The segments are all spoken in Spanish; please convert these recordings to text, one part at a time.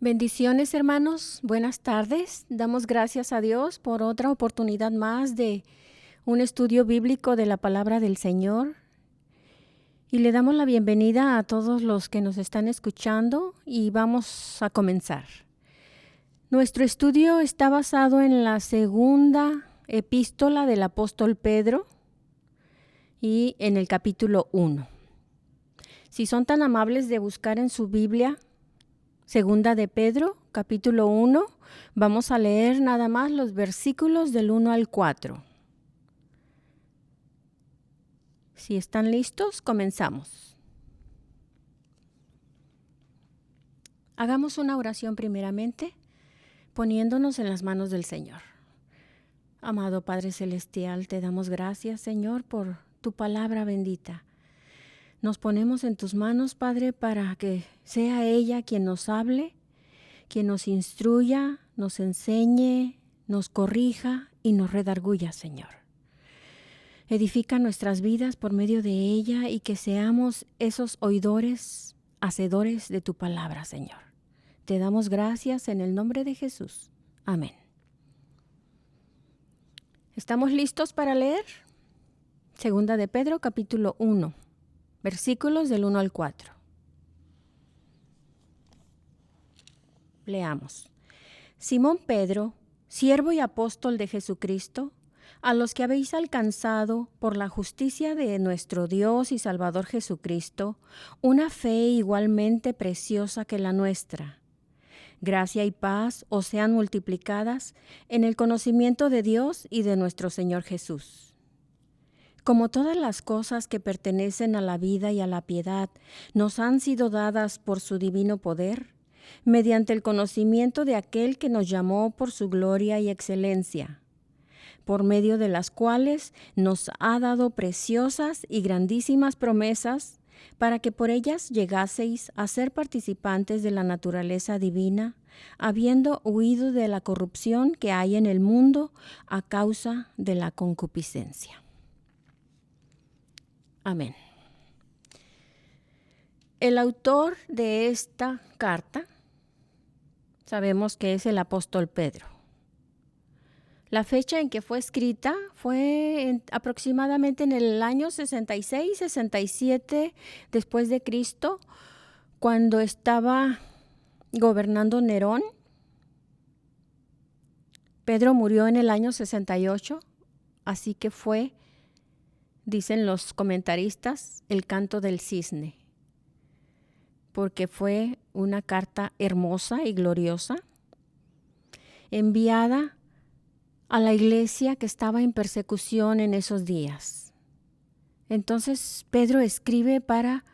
Bendiciones, hermanos. Buenas tardes. Damos gracias a Dios por otra oportunidad más de un estudio bíblico de la palabra del Señor. Y le damos la bienvenida a todos los que nos están escuchando y vamos a comenzar. Nuestro estudio está basado en la segunda epístola del apóstol Pedro y en el capítulo 1. Si son tan amables de buscar en su Biblia, Segunda de Pedro, capítulo 1, vamos a leer nada más los versículos del 1 al 4. Si están listos, comenzamos. Hagamos una oración primeramente, poniéndonos en las manos del Señor. Amado Padre Celestial, te damos gracias, Señor, por tu palabra bendita. Nos ponemos en tus manos, Padre, para que sea ella quien nos hable, quien nos instruya, nos enseñe, nos corrija y nos redarguya, Señor. Edifica nuestras vidas por medio de ella y que seamos esos oidores, hacedores de tu palabra, Señor. Te damos gracias en el nombre de Jesús. Amén. ¿Estamos listos para leer? Segunda de Pedro, capítulo 1. Versículos del 1 al 4. Leamos. Simón Pedro, siervo y apóstol de Jesucristo, a los que habéis alcanzado por la justicia de nuestro Dios y Salvador Jesucristo, una fe igualmente preciosa que la nuestra. Gracia y paz os sean multiplicadas en el conocimiento de Dios y de nuestro Señor Jesús. Como todas las cosas que pertenecen a la vida y a la piedad nos han sido dadas por su divino poder, mediante el conocimiento de aquel que nos llamó por su gloria y excelencia, por medio de las cuales nos ha dado preciosas y grandísimas promesas, para que por ellas llegaseis a ser participantes de la naturaleza divina, habiendo huido de la corrupción que hay en el mundo a causa de la concupiscencia. Amén. El autor de esta carta sabemos que es el apóstol Pedro. La fecha en que fue escrita fue aproximadamente en el año 66-67 después de Cristo, cuando estaba gobernando Nerón. Pedro murió en el año 68, así que fue, dicen los comentaristas, el canto del cisne, porque fue una carta hermosa y gloriosa, enviada a la iglesia que estaba en persecución en esos días. Entonces Pedro escribe para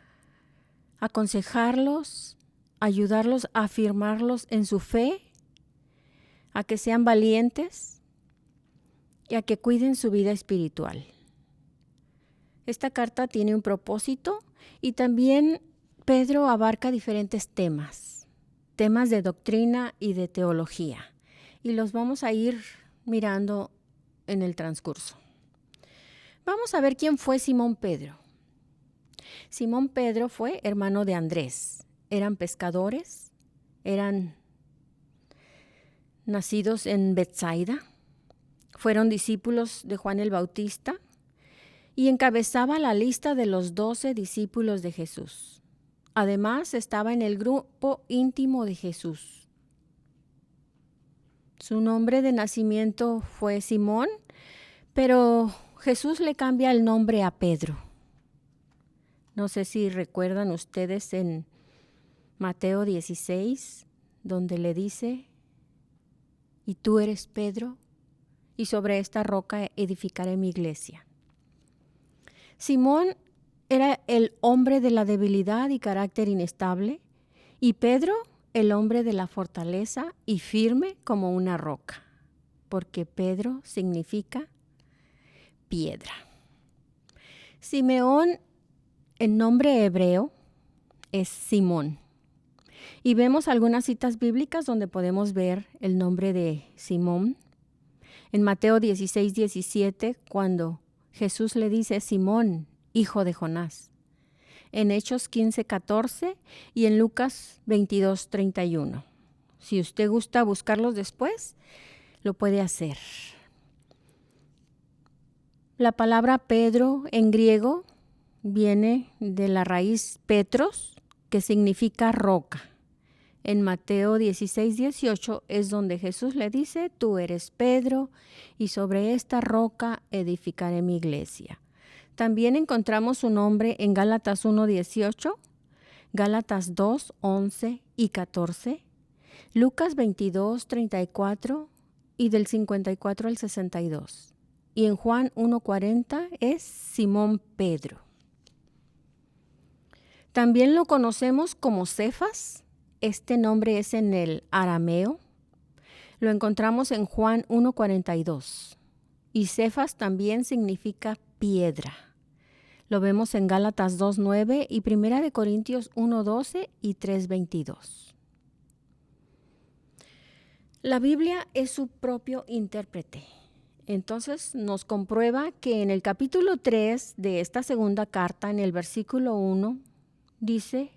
aconsejarlos, ayudarlos a afirmarlos en su fe, a que sean valientes y a que cuiden su vida espiritual. Esta carta tiene un propósito y también Pedro abarca diferentes temas de doctrina y de teología, y los vamos a ir mirando en el transcurso. Vamos a ver quién fue Simón Pedro. Simón Pedro fue hermano de Andrés. Eran pescadores, eran nacidos en Betsaida, fueron discípulos de Juan el Bautista, y encabezaba la lista de los 12 discípulos de Jesús. Además, estaba en el grupo íntimo de Jesús. Su nombre de nacimiento fue Simón, pero Jesús le cambia el nombre a Pedro. No sé si recuerdan ustedes en Mateo 16, donde le dice, «Y tú eres Pedro, y sobre esta roca edificaré mi iglesia». Simón era el hombre de la debilidad y carácter inestable, y Pedro el hombre de la fortaleza y firme como una roca, porque Pedro significa piedra. Simeón, en nombre hebreo, es Simón. Y vemos algunas citas bíblicas donde podemos ver el nombre de Simón. En Mateo 16:17, cuando Jesús le dice, Simón, hijo de Jonás. En Hechos 15:14 y en Lucas 22:31. Si usted gusta buscarlos después, lo puede hacer. La palabra Pedro en griego viene de la raíz Petros, que significa roca. En Mateo 16:18 es donde Jesús le dice, tú eres Pedro, y sobre esta roca edificaré mi iglesia. También encontramos su nombre en Gálatas 1:18, Gálatas 2:11 y 14, Lucas 22:34 y del 54 al 62. Y en Juan 1:40 es Simón Pedro. También lo conocemos como Cefas. Este nombre es en el arameo. Lo encontramos en Juan 1:42. Y Cefas también significa piedra. Lo vemos en Gálatas 2:9 y 1 Corintios 1:12 y 3:22. La Biblia es su propio intérprete. Entonces nos comprueba que en el capítulo 3 de esta segunda carta, en el versículo 1, dice,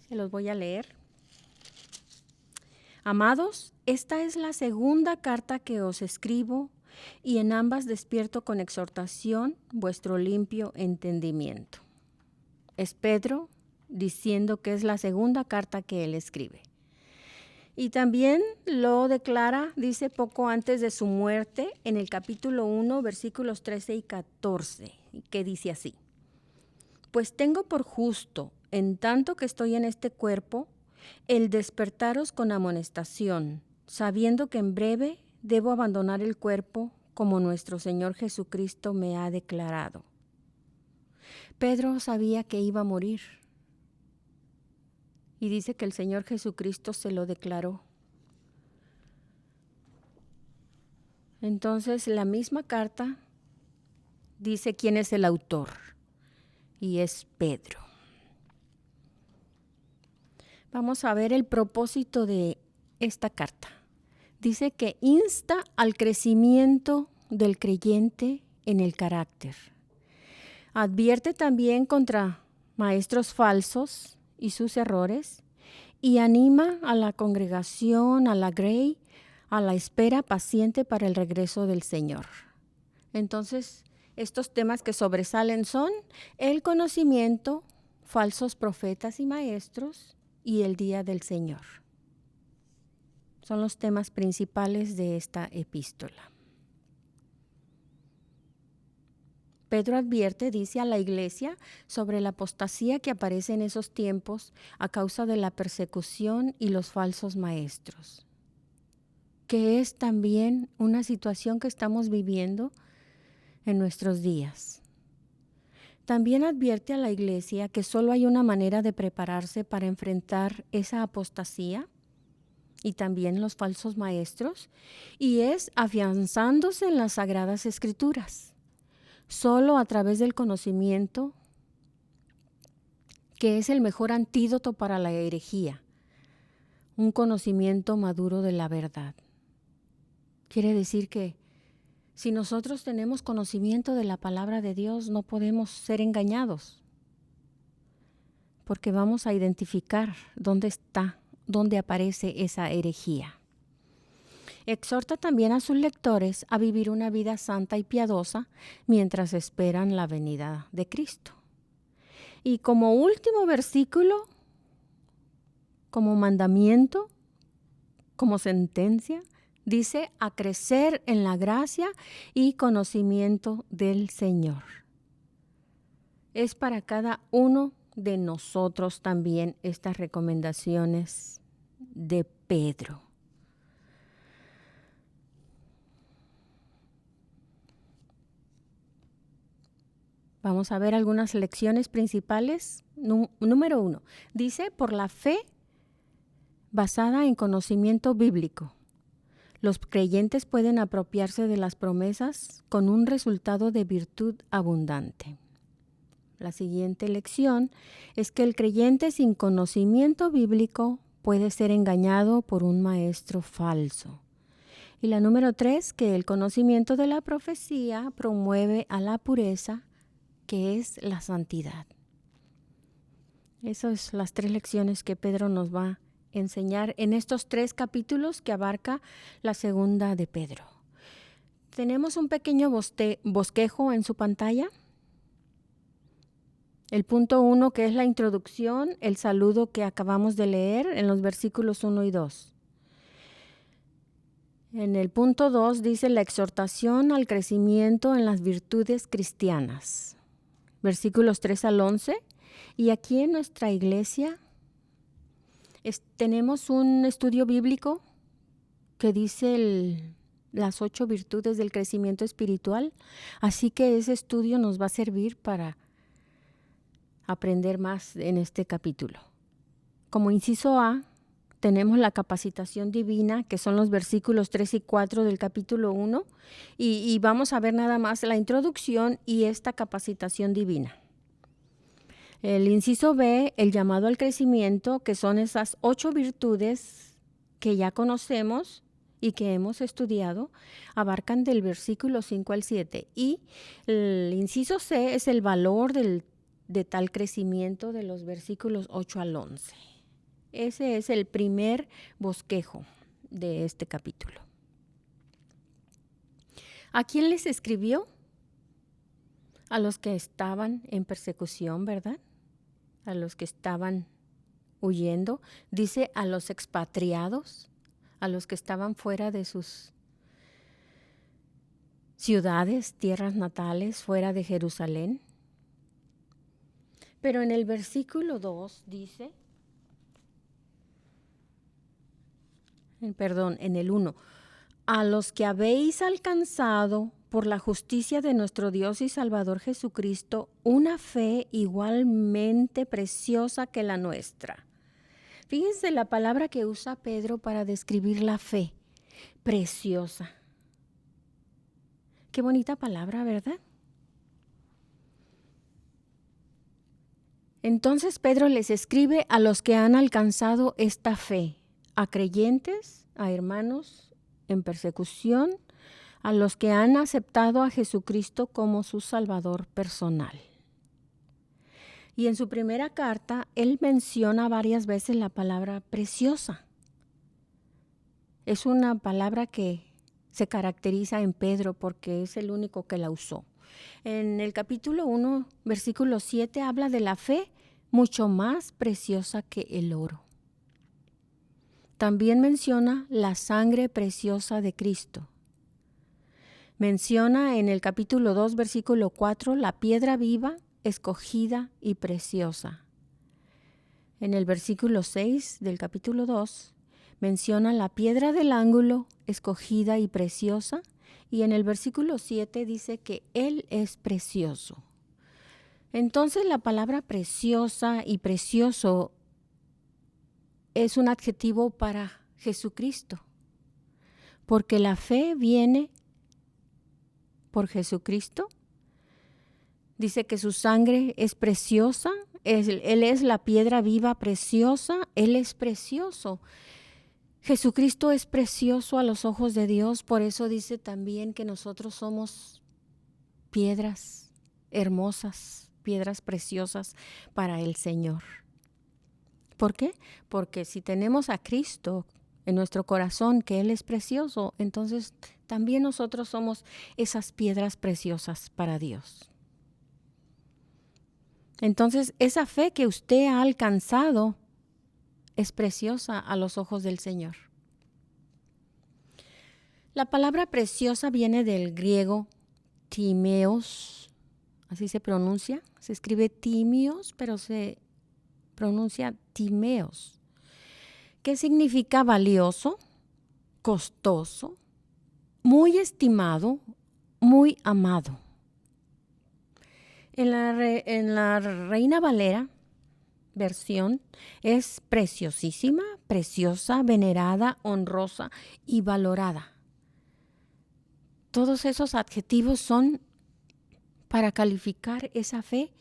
se los voy a leer. Amados, esta es la segunda carta que os escribo, y en ambas despierto con exhortación vuestro limpio entendimiento. Es Pedro diciendo que es la segunda carta que él escribe. Y también lo declara, dice, poco antes de su muerte, en el capítulo 1, versículos 13 y 14, que dice así. Pues tengo por justo, en tanto que estoy en este cuerpo, el despertaros con amonestación, sabiendo que en breve debo abandonar el cuerpo como nuestro Señor Jesucristo me ha declarado. Pedro sabía que iba a morir. Y dice que el Señor Jesucristo se lo declaró. Entonces, la misma carta dice quién es el autor. Y es Pedro. Vamos a ver el propósito de esta carta. Dice que insta al crecimiento del creyente en el carácter. Advierte también contra maestros falsos y sus errores, y anima a la congregación, a la grey, a la espera paciente para el regreso del Señor. Entonces, estos temas que sobresalen son el conocimiento, falsos profetas y maestros, y el día del Señor. Son los temas principales de esta epístola. Pedro advierte, dice a la iglesia, sobre la apostasía que aparece en esos tiempos a causa de la persecución y los falsos maestros, que es también una situación que estamos viviendo en nuestros días. También advierte a la iglesia que solo hay una manera de prepararse para enfrentar esa apostasía y también los falsos maestros, y es afianzándose en las Sagradas Escrituras. Solo a través del conocimiento, que es el mejor antídoto para la herejía, un conocimiento maduro de la verdad. Quiere decir que si nosotros tenemos conocimiento de la palabra de Dios, no podemos ser engañados, porque vamos a identificar dónde aparece esa herejía. Exhorta también a sus lectores a vivir una vida santa y piadosa mientras esperan la venida de Cristo. Y como último versículo, como mandamiento, como sentencia, dice a crecer en la gracia y conocimiento del Señor. Es para cada uno de nosotros también estas recomendaciones de Pedro. Vamos a ver algunas lecciones principales. Número 1. Dice, por la fe basada en conocimiento bíblico, los creyentes pueden apropiarse de las promesas con un resultado de virtud abundante. La siguiente lección es que el creyente sin conocimiento bíblico puede ser engañado por un maestro falso. Y la número 3, que el conocimiento de la profecía promueve a la pureza, que es la santidad. Esas son las 3 lecciones que Pedro nos va enseñar en estos 3 capítulos que abarca la segunda de Pedro. Tenemos un pequeño bosquejo en su pantalla. El punto 1, que es la introducción, el saludo que acabamos de leer en los versículos 1 y 2. En el punto 2 dice la exhortación al crecimiento en las virtudes cristianas. Versículos 3 al 11. Y aquí en nuestra iglesia tenemos un estudio bíblico que dice las 8 virtudes del crecimiento espiritual. Así que ese estudio nos va a servir para aprender más en este capítulo. Como inciso A, tenemos la capacitación divina, que son los versículos 3 y 4 del capítulo 1, y vamos a ver nada más la introducción y esta capacitación divina. El inciso B, el llamado al crecimiento, que son esas 8 virtudes que ya conocemos y que hemos estudiado, abarcan del versículo 5 al 7. Y el inciso C es el valor de tal crecimiento de los versículos 8 al 11. Ese es el primer bosquejo de este capítulo. ¿A quién les escribió? A los que estaban en persecución, ¿verdad? A los que estaban huyendo. Dice a los expatriados, a los que estaban fuera de sus ciudades, tierras natales, fuera de Jerusalén. Pero en el versículo 2 dice, en el 1, a los que habéis alcanzado por la justicia de nuestro Dios y Salvador Jesucristo una fe igualmente preciosa que la nuestra. Fíjense la palabra que usa Pedro para describir la fe, preciosa. Qué bonita palabra, ¿verdad? Entonces Pedro les escribe a los que han alcanzado esta fe, a creyentes, a hermanos en persecución, a los que han aceptado a Jesucristo como su Salvador personal. Y en su primera carta, él menciona varias veces la palabra preciosa. Es una palabra que se caracteriza en Pedro porque es el único que la usó. En el capítulo 1, versículo 7, habla de la fe mucho más preciosa que el oro. También menciona la sangre preciosa de Cristo. Menciona en el capítulo 2, versículo 4, la piedra viva, escogida y preciosa. En el versículo 6 del capítulo 2, menciona la piedra del ángulo, escogida y preciosa. Y en el versículo 7 dice que Él es precioso. Entonces la palabra preciosa y precioso es un adjetivo para Jesucristo, porque la fe viene por Jesucristo. Dice que su sangre es preciosa, Él es la piedra viva preciosa, Él es precioso. Jesucristo es precioso a los ojos de Dios, por eso dice también que nosotros somos piedras hermosas, piedras preciosas para el Señor. ¿Por qué? Porque si tenemos a Cristo en nuestro corazón, que Él es precioso, entonces también nosotros somos esas piedras preciosas para Dios. Entonces, esa fe que usted ha alcanzado es preciosa a los ojos del Señor. La palabra preciosa viene del griego timeos, así se pronuncia. Se escribe timios, pero se pronuncia timeos. ¿Qué significa valioso, costoso, muy estimado, muy amado? En la Reina Valera versión es preciosísima, preciosa, venerada, honrosa y valorada. Todos esos adjetivos son para calificar esa fe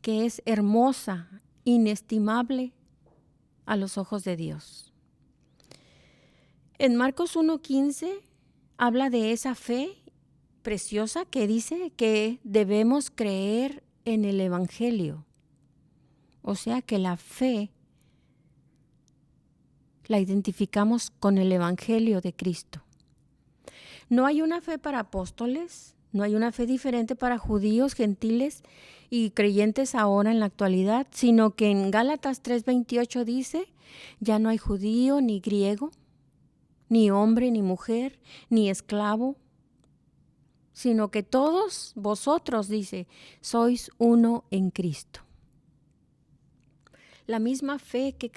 que es hermosa, inestimable a los ojos de Dios. En Marcos 1:15 habla de esa fe preciosa que dice que debemos creer en el Evangelio. O sea que la fe la identificamos con el Evangelio de Cristo. No hay una fe para apóstoles, no hay una fe diferente para judíos, gentiles y creyentes ahora en la actualidad, sino que en Gálatas 3:28 dice, ya no hay judío ni griego, ni hombre ni mujer, ni esclavo, sino que todos vosotros, dice, sois uno en Cristo. La misma fe que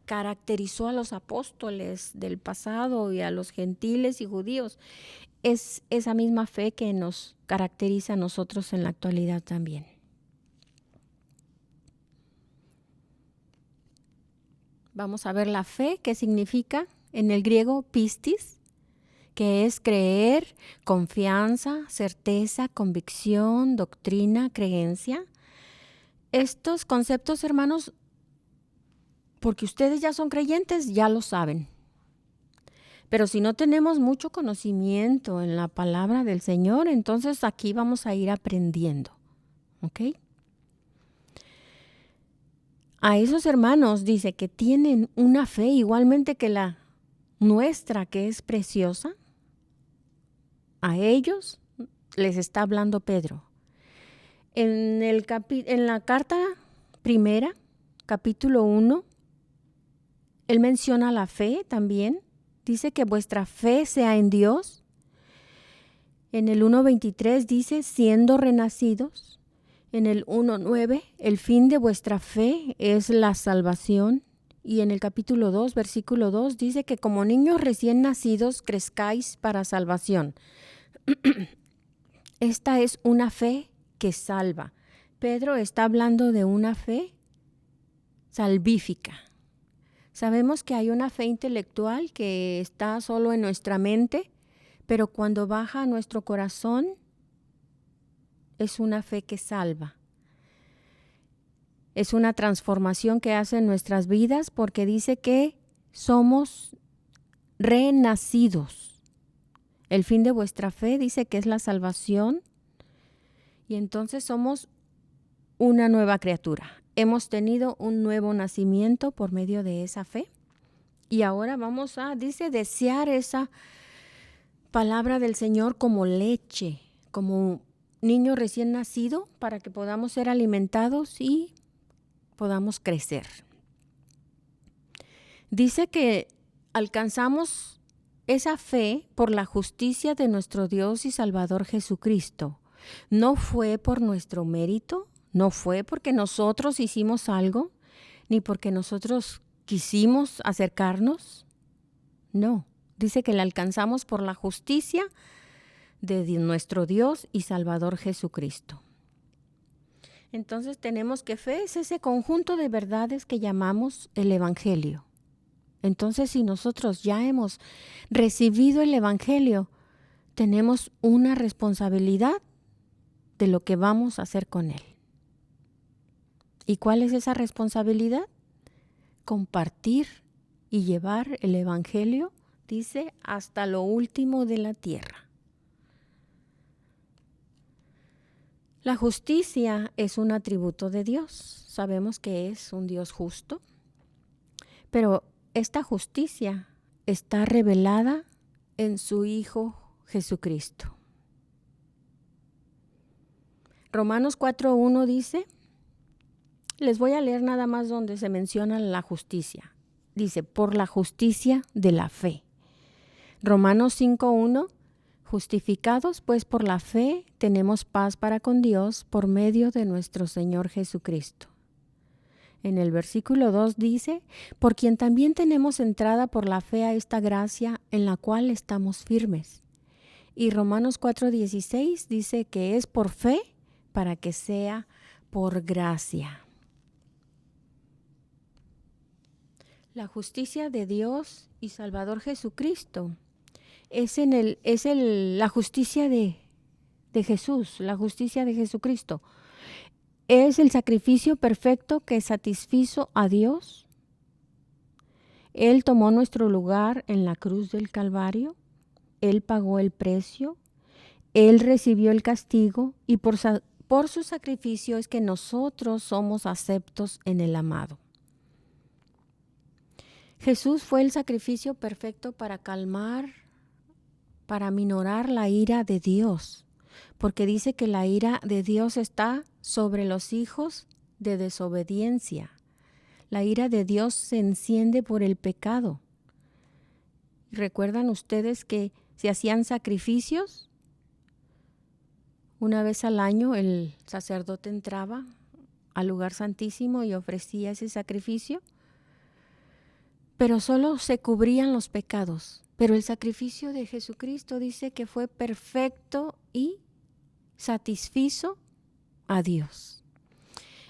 caracterizó a los apóstoles del pasado y a los gentiles y judíos es esa misma fe que nos caracteriza a nosotros en la actualidad también. Vamos a ver la fe, que significa en el griego pistis, que es creer, confianza, certeza, convicción, doctrina, creencia. Estos conceptos, hermanos, porque ustedes ya son creyentes, ya lo saben. Pero si no tenemos mucho conocimiento en la palabra del Señor, entonces aquí vamos a ir aprendiendo. ¿Ok? A esos hermanos dice que tienen una fe igualmente que la nuestra, que es preciosa. A ellos les está hablando Pedro. En la carta primera, capítulo 1, él menciona la fe también. Dice que vuestra fe sea en Dios. En el 1:23 dice, siendo renacidos. En el 1:9, el fin de vuestra fe es la salvación. Y en el capítulo 2, versículo 2, dice que como niños recién nacidos crezcáis para salvación. Esta es una fe que salva. Pedro está hablando de una fe salvífica. Sabemos que hay una fe intelectual que está solo en nuestra mente, pero cuando baja a nuestro corazón es una fe que salva. Es una transformación que hace en nuestras vidas porque dice que somos renacidos. El fin de vuestra fe dice que es la salvación y entonces somos una nueva criatura. Hemos tenido un nuevo nacimiento por medio de esa fe y ahora vamos a, dice, desear esa palabra del Señor como leche, como niño recién nacido para que podamos ser alimentados y podamos crecer. Dice que alcanzamos esa fe por la justicia de nuestro Dios y Salvador Jesucristo. No fue por nuestro mérito, no fue porque nosotros hicimos algo, ni porque nosotros quisimos acercarnos. No, dice que la alcanzamos por la justicia de nuestro Dios y Salvador Jesucristo. Entonces tenemos que fe es ese conjunto de verdades que llamamos el Evangelio. Entonces, si nosotros ya hemos recibido el Evangelio, tenemos una responsabilidad de lo que vamos a hacer con él. ¿Y cuál es esa responsabilidad? Compartir y llevar el Evangelio, dice, hasta lo último de la tierra. La justicia es un atributo de Dios. Sabemos que es un Dios justo, pero esta justicia está revelada en su Hijo Jesucristo. Romanos 4:1 dice, les voy a leer nada más donde se menciona la justicia. Dice, por la justicia de la fe. Romanos 5:1, justificados pues por la fe, tenemos paz para con Dios por medio de nuestro Señor Jesucristo. En el versículo 2 dice, por quien también tenemos entrada por la fe a esta gracia en la cual estamos firmes. Y Romanos 4:16 dice que es por fe para que sea por gracia. La justicia de Dios y Salvador Jesucristo es la justicia de Jesús, la justicia de Jesucristo. Es el sacrificio perfecto que satisfizo a Dios. Él tomó nuestro lugar en la cruz del Calvario. Él pagó el precio. Él recibió el castigo y por su sacrificio es que nosotros somos aceptos en el amado. Jesús fue el sacrificio perfecto para calmar, para minorar la ira de Dios, porque dice que la ira de Dios está sobre los hijos de desobediencia. La ira de Dios se enciende por el pecado. ¿Recuerdan ustedes que se hacían sacrificios? Una vez al año el sacerdote entraba al lugar santísimo y ofrecía ese sacrificio, pero solo se cubrían los pecados. Pero el sacrificio de Jesucristo dice que fue perfecto y satisfizo a Dios.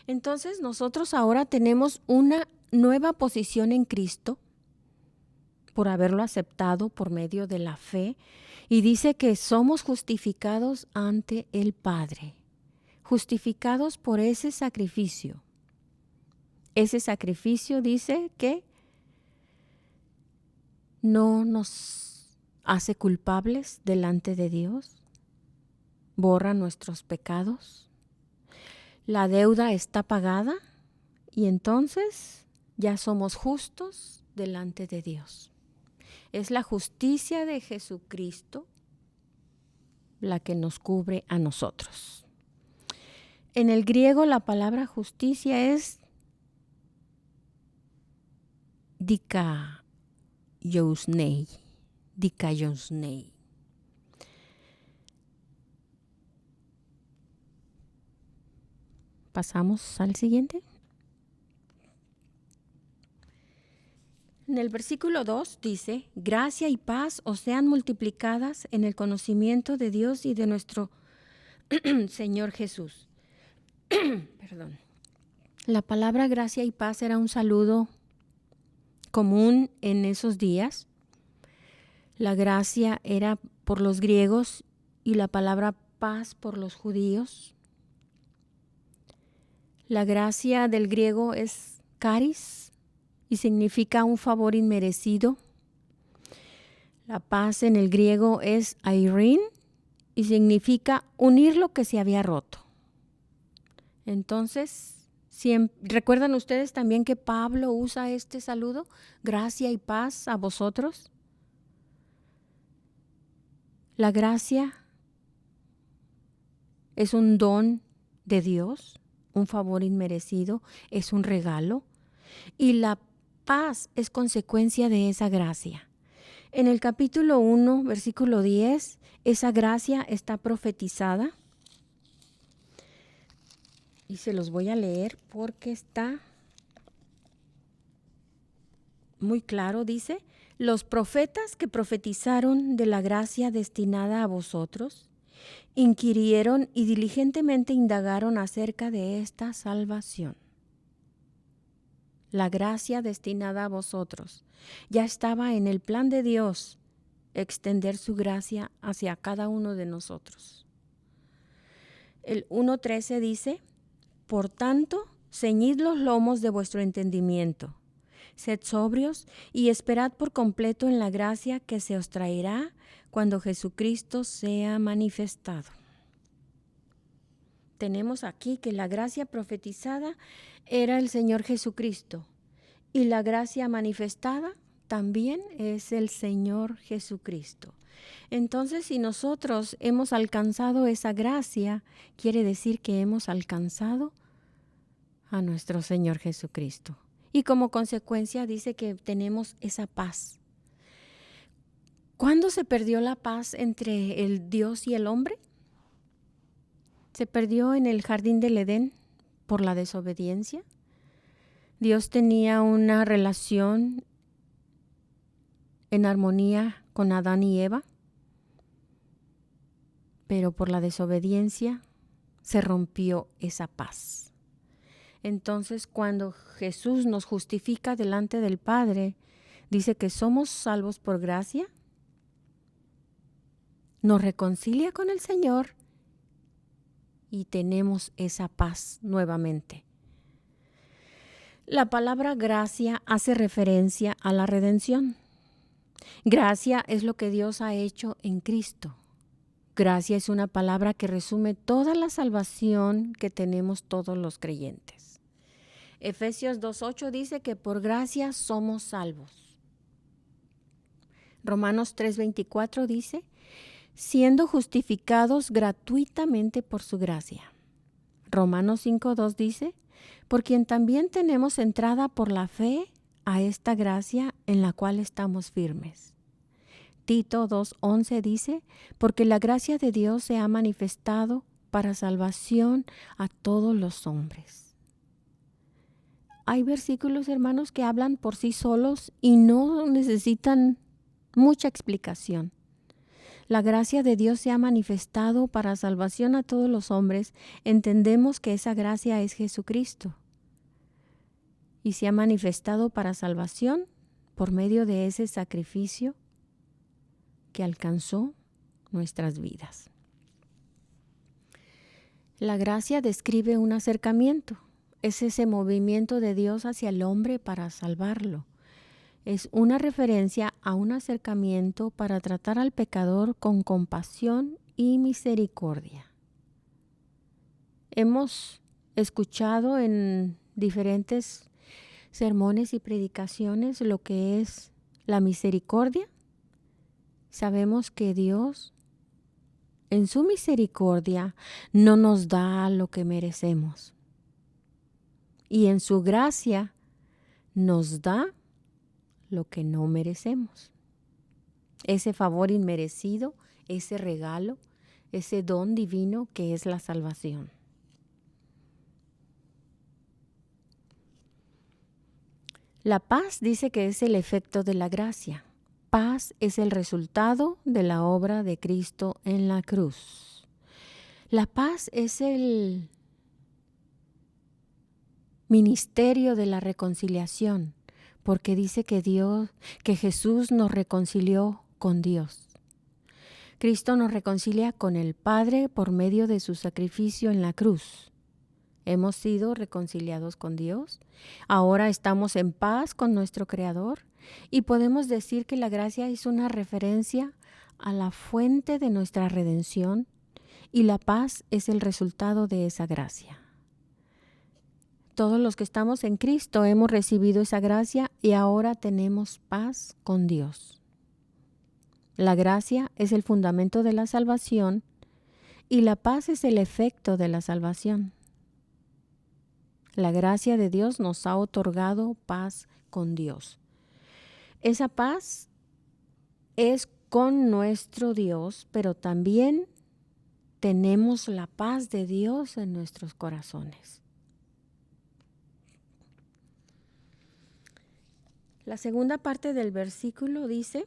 Entonces nosotros ahora tenemos una nueva posición en Cristo por haberlo aceptado por medio de la fe, y dice que somos justificados ante el Padre, justificados por ese sacrificio. Ese sacrificio dice que no nos hace culpables delante de Dios, borra nuestros pecados, la deuda está pagada y entonces ya somos justos delante de Dios. Es la justicia de Jesucristo la que nos cubre a nosotros. En el griego la palabra justicia es dikaiosnei. Pasamos al siguiente. En el versículo 2 dice, gracia y paz os sean multiplicadas en el conocimiento de Dios y de nuestro Señor Jesús. Perdón. La palabra gracia y paz era un saludo común en esos días. La gracia era por los griegos y la palabra paz por los judíos. La gracia del griego es charis y significa un favor inmerecido. La paz en el griego es airin y significa unir lo que se había roto. Entonces, ¿recuerdan ustedes también que Pablo usa este saludo? Gracia y paz a vosotros. La gracia es un don de Dios, un favor inmerecido, es un regalo. Y la paz es consecuencia de esa gracia. En el capítulo 1, versículo 10, esa gracia está profetizada. Y se los voy a leer porque está muy claro. Dice, los profetas que profetizaron de la gracia destinada a vosotros, inquirieron y diligentemente indagaron acerca de esta salvación. La gracia destinada a vosotros ya estaba en el plan de Dios, extender su gracia hacia cada uno de nosotros. El 1:13 dice, por tanto, ceñid los lomos de vuestro entendimiento, sed sobrios y esperad por completo en la gracia que se os traerá cuando Jesucristo sea manifestado. Tenemos aquí que la gracia profetizada era el Señor Jesucristo y la gracia manifestada también es el Señor Jesucristo. Entonces, si nosotros hemos alcanzado esa gracia, quiere decir que hemos alcanzado a nuestro Señor Jesucristo. Y como consecuencia dice que tenemos esa paz. ¿Cuándo se perdió la paz entre el Dios y el hombre? Se perdió en el jardín del Edén por la desobediencia. Dios tenía una relación en armonía con Adán y Eva, pero por la desobediencia se rompió esa paz. Entonces, cuando Jesús nos justifica delante del Padre, dice que somos salvos por gracia, nos reconcilia con el Señor y tenemos esa paz nuevamente. La palabra gracia hace referencia a la redención. Gracia es lo que Dios ha hecho en Cristo. Gracia es una palabra que resume toda la salvación que tenemos todos los creyentes. Efesios 2:8 dice que por gracia somos salvos. Romanos 3:24 dice, siendo justificados gratuitamente por su gracia. Romanos 5:2 dice, por quien también tenemos entrada por la fe a esta gracia en la cual estamos firmes. Tito 2:11 dice, porque la gracia de Dios se ha manifestado para salvación a todos los hombres. Hay versículos, hermanos, que hablan por sí solos y no necesitan mucha explicación. La gracia de Dios se ha manifestado para salvación a todos los hombres. Entendemos que esa gracia es Jesucristo. Y se ha manifestado para salvación por medio de ese sacrificio que alcanzó nuestras vidas. La gracia describe un acercamiento. Es ese movimiento de Dios hacia el hombre para salvarlo. Es una referencia a un acercamiento para tratar al pecador con compasión y misericordia. Hemos escuchado en diferentes sermones y predicaciones lo que es la misericordia. Sabemos que Dios, en su misericordia, no nos da lo que merecemos. Y en su gracia nos da lo que no merecemos. Ese favor inmerecido, ese regalo, ese don divino que es la salvación. La paz dice que es el efecto de la gracia. Paz es el resultado de la obra de Cristo en la cruz. La paz es el ministerio de la reconciliación, porque dice que Jesús nos reconcilió con Dios. Cristo nos reconcilia con el Padre por medio de su sacrificio en la cruz. Hemos sido reconciliados con Dios. Ahora estamos en paz con nuestro Creador y podemos decir que la gracia es una referencia a la fuente de nuestra redención y la paz es el resultado de esa gracia. Todos los que estamos en Cristo hemos recibido esa gracia y ahora tenemos paz con Dios. La gracia es el fundamento de la salvación y la paz es el efecto de la salvación. La gracia de Dios nos ha otorgado paz con Dios. Esa paz es con nuestro Dios, pero también tenemos la paz de Dios en nuestros corazones. La segunda parte del versículo dice,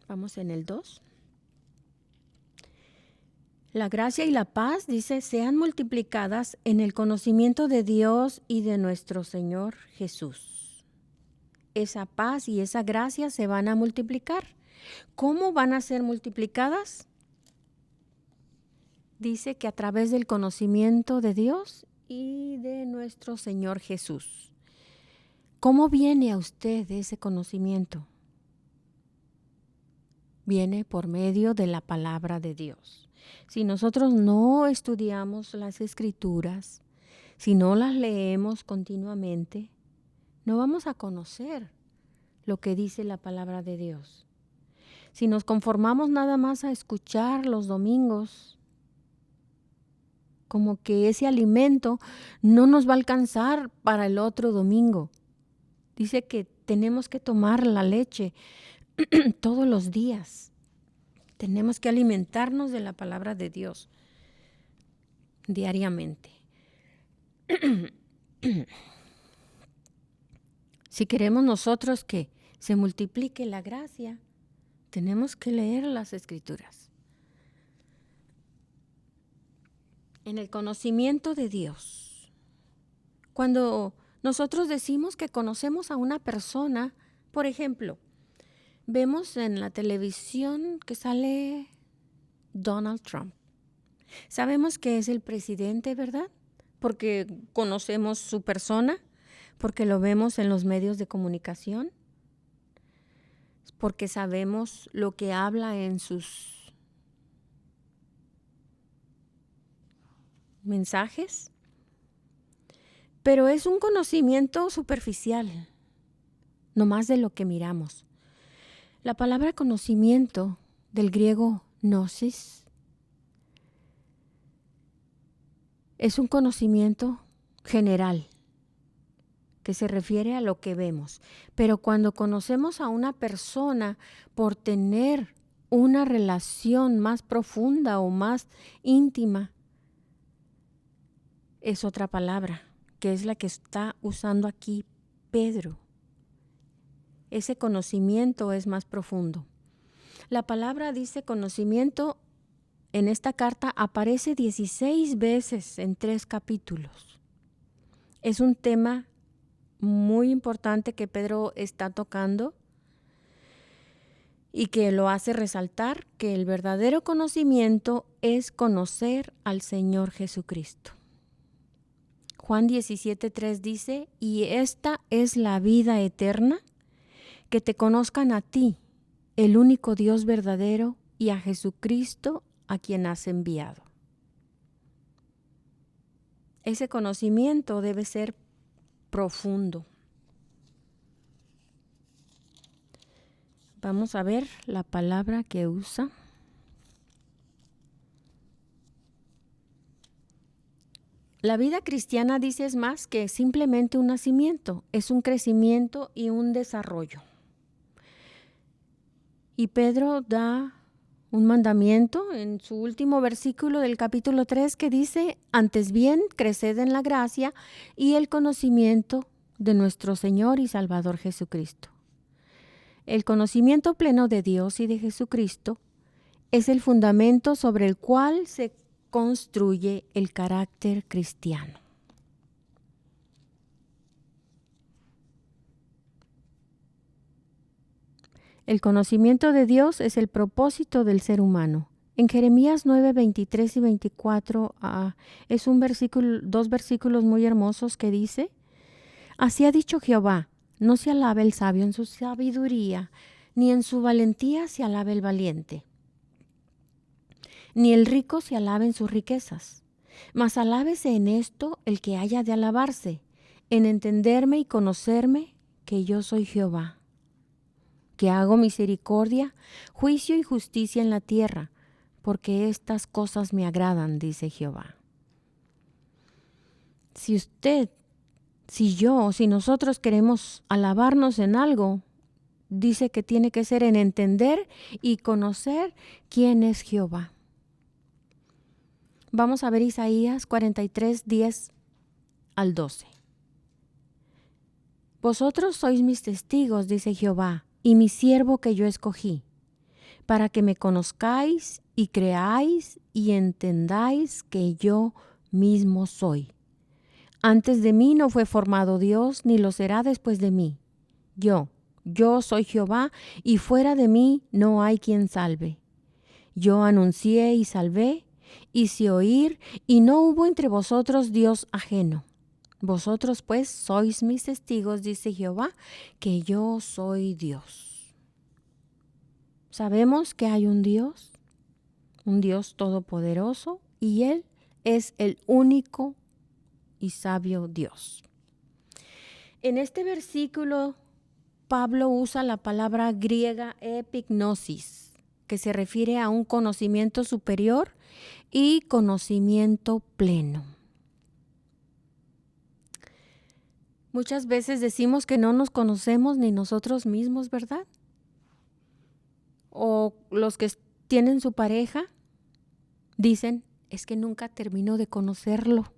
vamos en el 2. La gracia y la paz, dice, sean multiplicadas en el conocimiento de Dios y de nuestro Señor Jesús. Esa paz y esa gracia se van a multiplicar. ¿Cómo van a ser multiplicadas? Dice que a través del conocimiento de Dios y de nuestro Señor Jesús. ¿Cómo viene a usted ese conocimiento? Viene por medio de la palabra de Dios. Si nosotros no estudiamos las Escrituras, si no las leemos continuamente, no vamos a conocer lo que dice la palabra de Dios. Si nos conformamos nada más a escuchar los domingos, como que ese alimento no nos va a alcanzar para el otro domingo. Dice que tenemos que tomar la leche todos los días. Tenemos que alimentarnos de la palabra de Dios diariamente. Si queremos nosotros que se multiplique la gracia, tenemos que leer las Escrituras. En el conocimiento de Dios. Cuando nosotros decimos que conocemos a una persona, por ejemplo, vemos en la televisión que sale Donald Trump. Sabemos que es el presidente, ¿verdad? Porque conocemos su persona, porque lo vemos en los medios de comunicación, porque sabemos lo que habla en sus mensajes. Pero es un conocimiento superficial, no más de lo que miramos. La palabra conocimiento, del griego gnosis, es un conocimiento general que se refiere a lo que vemos. Pero cuando conocemos a una persona por tener una relación más profunda o más íntima, es otra palabra, que es la que está usando aquí Pedro. Ese conocimiento es más profundo. La palabra dice conocimiento en esta carta aparece 16 veces en 3 capítulos. Es un tema muy importante que Pedro está tocando y que lo hace resaltar que el verdadero conocimiento es conocer al Señor Jesucristo. Juan 17:3 dice, y esta es la vida eterna, que te conozcan a ti, el único Dios verdadero, y a Jesucristo a quien has enviado. Ese conocimiento debe ser profundo. Vamos a ver la palabra que usa. La vida cristiana, dice, es más que simplemente un nacimiento, es un crecimiento y un desarrollo. Y Pedro da un mandamiento en su último versículo del capítulo 3 que dice, antes bien, creced en la gracia y el conocimiento de nuestro Señor y Salvador Jesucristo. El conocimiento pleno de Dios y de Jesucristo es el fundamento sobre el cual se construye el carácter cristiano. El conocimiento de Dios es el propósito del ser humano. En Jeremías 9, 23 y 24 es dos versículos muy hermosos que dice, así ha dicho Jehová, no se alabe el sabio en su sabiduría, ni en su valentía se alabe el valiente, ni el rico se alabe en sus riquezas, mas alábese en esto el que haya de alabarse, en entenderme y conocerme que yo soy Jehová, que hago misericordia, juicio y justicia en la tierra, porque estas cosas me agradan, dice Jehová. Si nosotros queremos alabarnos en algo, dice que tiene que ser en entender y conocer quién es Jehová. Vamos a ver Isaías 43, 10 al 12. Vosotros sois mis testigos, dice Jehová, y mi siervo que yo escogí, para que me conozcáis y creáis y entendáis que yo mismo soy. Antes de mí no fue formado Dios, ni lo será después de mí. Yo soy Jehová, y fuera de mí no hay quien salve. Yo anuncié y salvé, hice oír, y no hubo entre vosotros Dios ajeno. Vosotros pues sois mis testigos, dice Jehová, que yo soy Dios. Sabemos que hay un Dios todopoderoso, y Él es el único y sabio Dios. En este versículo, Pablo usa la palabra griega epignosis, que se refiere a un conocimiento superior y conocimiento pleno. Muchas veces decimos que no nos conocemos ni nosotros mismos, ¿verdad? O los que tienen su pareja dicen, es que nunca termino de conocerlo.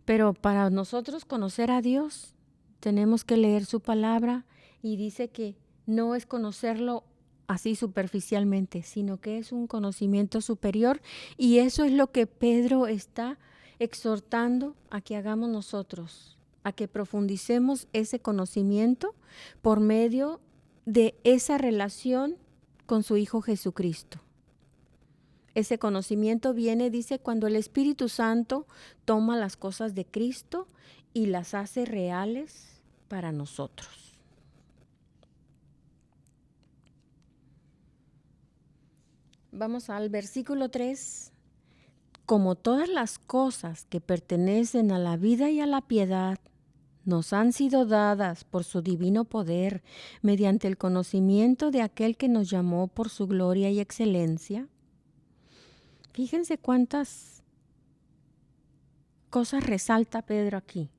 Pero para nosotros conocer a Dios, tenemos que leer su palabra, y dice que no es conocerlo así superficialmente, sino que es un conocimiento superior, y eso es lo que Pedro está exhortando a que hagamos nosotros, a que profundicemos ese conocimiento por medio de esa relación con su Hijo Jesucristo. Ese conocimiento viene, dice, cuando el Espíritu Santo toma las cosas de Cristo y las hace reales para nosotros. Vamos al versículo 3. Como todas las cosas que pertenecen a la vida y a la piedad nos han sido dadas por su divino poder mediante el conocimiento de aquel que nos llamó por su gloria y excelencia. Fíjense cuántas cosas resalta Pedro aquí.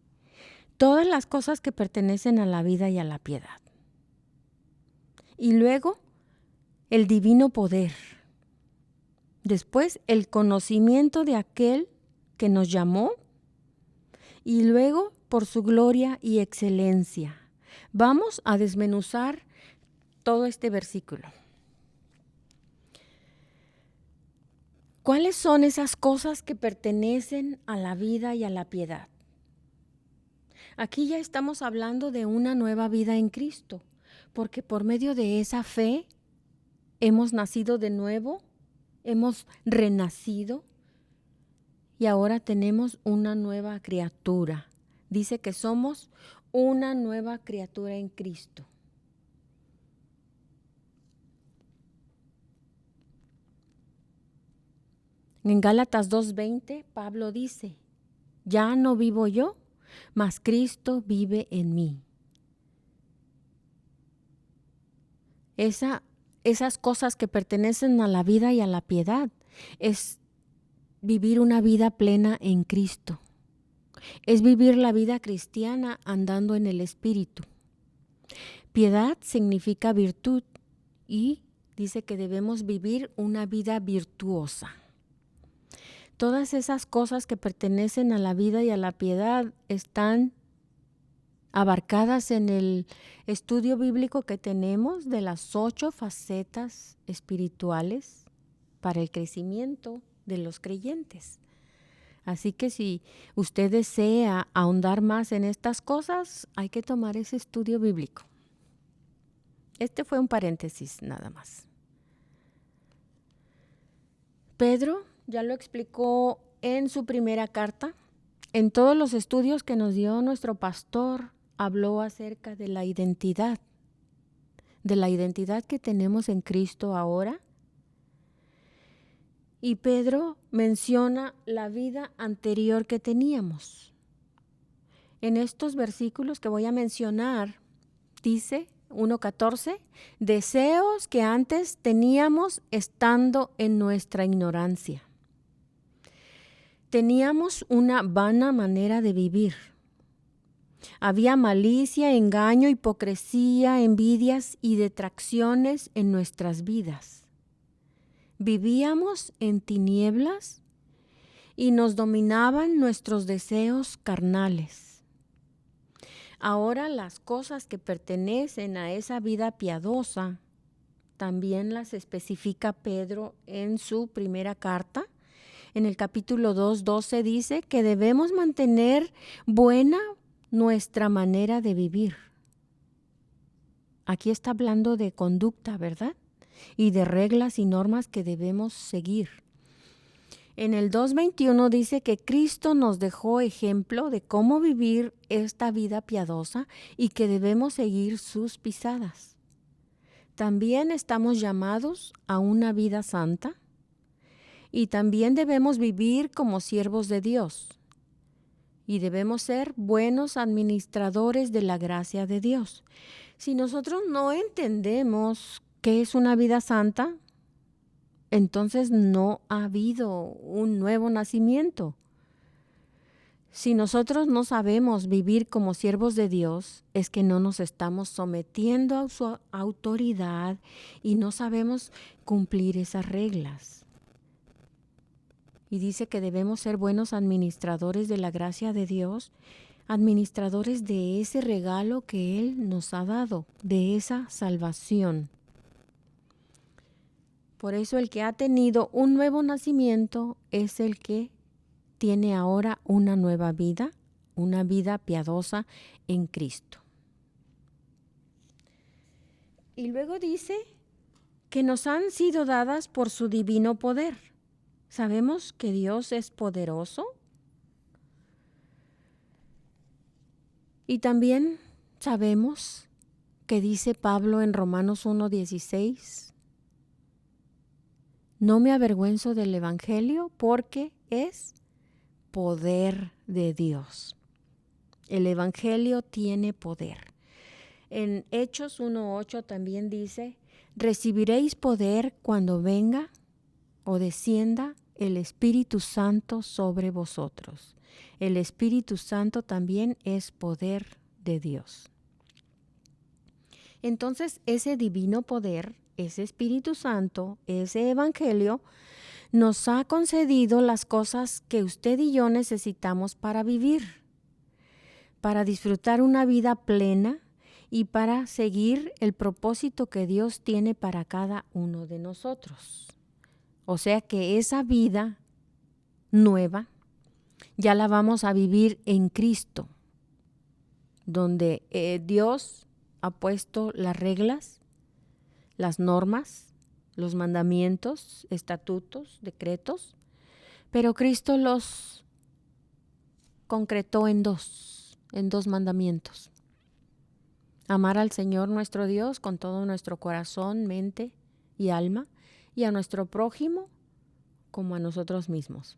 Todas las cosas que pertenecen a la vida y a la piedad. Y luego, el divino poder. Después, el conocimiento de aquel que nos llamó. Y luego, por su gloria y excelencia. Vamos a desmenuzar todo este versículo. ¿Cuáles son esas cosas que pertenecen a la vida y a la piedad? Aquí ya estamos hablando de una nueva vida en Cristo, porque por medio de esa fe hemos nacido de nuevo, hemos renacido y ahora tenemos una nueva criatura. Dice que somos una nueva criatura en Cristo. En Gálatas 2:20, Pablo dice, ya no vivo yo, mas Cristo vive en mí. Esas cosas que pertenecen a la vida y a la piedad es vivir una vida plena en Cristo. Es vivir la vida cristiana andando en el Espíritu. Piedad significa virtud y dice que debemos vivir una vida virtuosa. Todas esas cosas que pertenecen a la vida y a la piedad están abarcadas en el estudio bíblico que tenemos de las 8 facetas espirituales para el crecimiento de los creyentes. Así que si usted desea ahondar más en estas cosas, hay que tomar ese estudio bíblico. Este fue un paréntesis nada más. Pedro ya lo explicó en su primera carta. En todos los estudios que nos dio nuestro pastor, habló acerca de la identidad que tenemos en Cristo ahora. Y Pedro menciona la vida anterior que teníamos. En estos versículos que voy a mencionar, dice 1:14, deseos que antes teníamos estando en nuestra ignorancia. Teníamos una vana manera de vivir. Había malicia, engaño, hipocresía, envidias y detracciones en nuestras vidas. Vivíamos en tinieblas y nos dominaban nuestros deseos carnales. Ahora las cosas que pertenecen a esa vida piadosa también las especifica Pedro en su primera carta. En el capítulo 2:12 dice que debemos mantener buena nuestra manera de vivir. Aquí está hablando de conducta, ¿verdad? Y de reglas y normas que debemos seguir. En el 2:21 dice que Cristo nos dejó ejemplo de cómo vivir esta vida piadosa y que debemos seguir sus pisadas. También estamos llamados a una vida santa y también debemos vivir como siervos de Dios y debemos ser buenos administradores de la gracia de Dios. Si nosotros no entendemos qué es una vida santa, entonces no ha habido un nuevo nacimiento. Si nosotros no sabemos vivir como siervos de Dios, es que no nos estamos sometiendo a su autoridad y no sabemos cumplir esas reglas. Y dice que debemos ser buenos administradores de la gracia de Dios, administradores de ese regalo que Él nos ha dado, de esa salvación. Por eso el que ha tenido un nuevo nacimiento es el que tiene ahora una nueva vida, una vida piadosa en Cristo. Y luego dice que nos han sido dadas por su divino poder. Sabemos que Dios es poderoso y también sabemos que dice Pablo en Romanos 1:16, no me avergüenzo del Evangelio porque es poder de Dios. El Evangelio tiene poder. En Hechos 1:8 también dice, recibiréis poder cuando venga o descienda el Espíritu Santo sobre vosotros. El Espíritu Santo también es poder de Dios. Entonces, ese divino poder, ese Espíritu Santo, ese Evangelio, nos ha concedido las cosas que usted y yo necesitamos para vivir, para disfrutar una vida plena y para seguir el propósito que Dios tiene para cada uno de nosotros. O sea que esa vida nueva ya la vamos a vivir en Cristo, donde Dios ha puesto las reglas, las normas, los mandamientos, estatutos, decretos, pero Cristo los concretó en dos mandamientos. Amar al Señor nuestro Dios con todo nuestro corazón, mente y alma, y a nuestro prójimo como a nosotros mismos.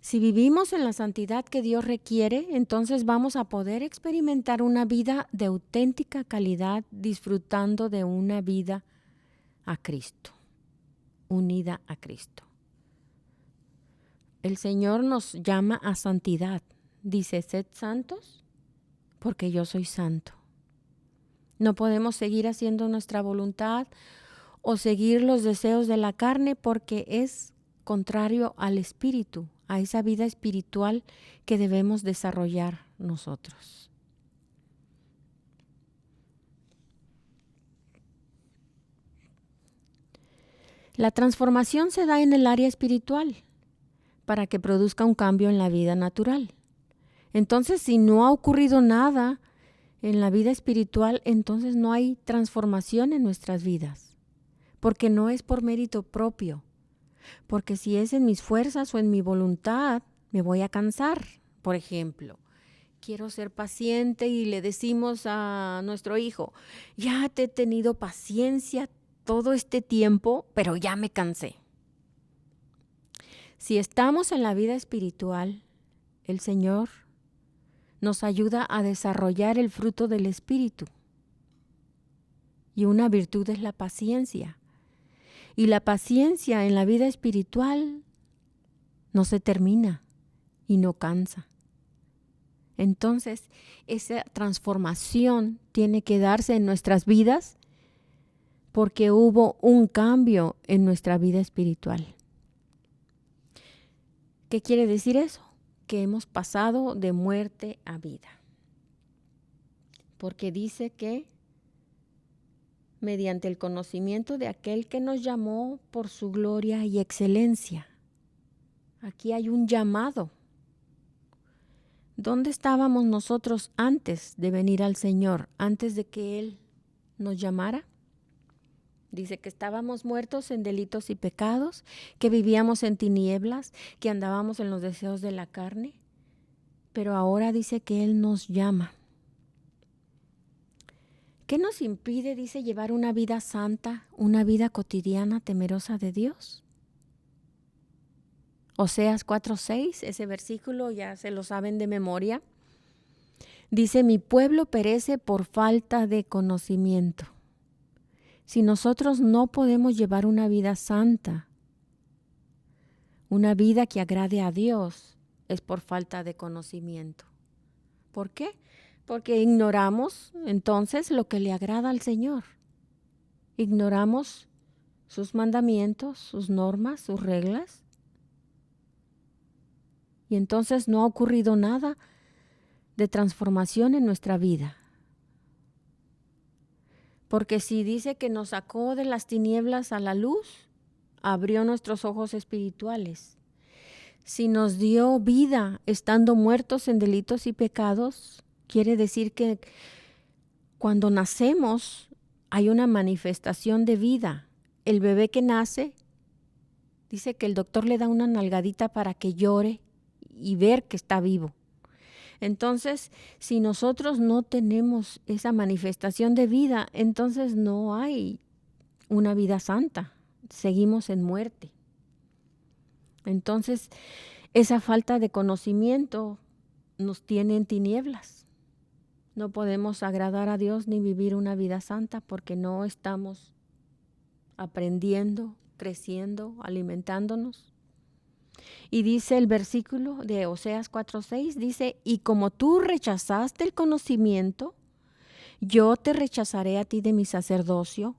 Si vivimos en la santidad que Dios requiere, entonces vamos a poder experimentar una vida de auténtica calidad, disfrutando de una vida a Cristo, unida a Cristo. El Señor nos llama a santidad. Dice, sed santos, porque yo soy santo. No podemos seguir haciendo nuestra voluntad o seguir los deseos de la carne, porque es contrario al Espíritu, a esa vida espiritual que debemos desarrollar nosotros. La transformación se da en el área espiritual para que produzca un cambio en la vida natural. Entonces, si no ha ocurrido nada en la vida espiritual, entonces no hay transformación en nuestras vidas, porque no es por mérito propio. Porque si es en mis fuerzas o en mi voluntad, me voy a cansar. Por ejemplo, quiero ser paciente y le decimos a nuestro hijo, ya te he tenido paciencia todo este tiempo, pero ya me cansé. Si estamos en la vida espiritual, el Señor nos ayuda a desarrollar el fruto del Espíritu. Y una virtud es la paciencia. Y la paciencia en la vida espiritual no se termina y no cansa. Entonces, esa transformación tiene que darse en nuestras vidas porque hubo un cambio en nuestra vida espiritual. ¿Qué quiere decir eso? Que hemos pasado de muerte a vida. Porque dice que mediante el conocimiento de aquel que nos llamó por su gloria y excelencia. Aquí hay un llamado. ¿Dónde estábamos nosotros antes de venir al Señor, antes de que Él nos llamara? Dice que estábamos muertos en delitos y pecados, que vivíamos en tinieblas, que andábamos en los deseos de la carne, pero ahora dice que Él nos llama. ¿Qué nos impide, dice, llevar una vida santa, una vida cotidiana temerosa de Dios? Oseas 4:6, ese versículo ya se lo saben de memoria. Dice, mi pueblo perece por falta de conocimiento. Si nosotros no podemos llevar una vida santa, una vida que agrade a Dios, es por falta de conocimiento. ¿Por qué? Porque ignoramos entonces lo que le agrada al Señor. Ignoramos sus mandamientos, sus normas, sus reglas. Y entonces no ha ocurrido nada de transformación en nuestra vida. Porque si dice que nos sacó de las tinieblas a la luz, abrió nuestros ojos espirituales. Si nos dio vida estando muertos en delitos y pecados, quiere decir que cuando nacemos hay una manifestación de vida. El bebé que nace, dice que el doctor le da una nalgadita para que llore y ver que está vivo. Entonces, si nosotros no tenemos esa manifestación de vida, entonces no hay una vida santa. Seguimos en muerte. Entonces, esa falta de conocimiento nos tiene en tinieblas. No podemos agradar a Dios ni vivir una vida santa porque no estamos aprendiendo, creciendo, alimentándonos. Y dice el versículo de Oseas 4:6, dice, y como tú rechazaste el conocimiento, yo te rechazaré a ti de mi sacerdocio,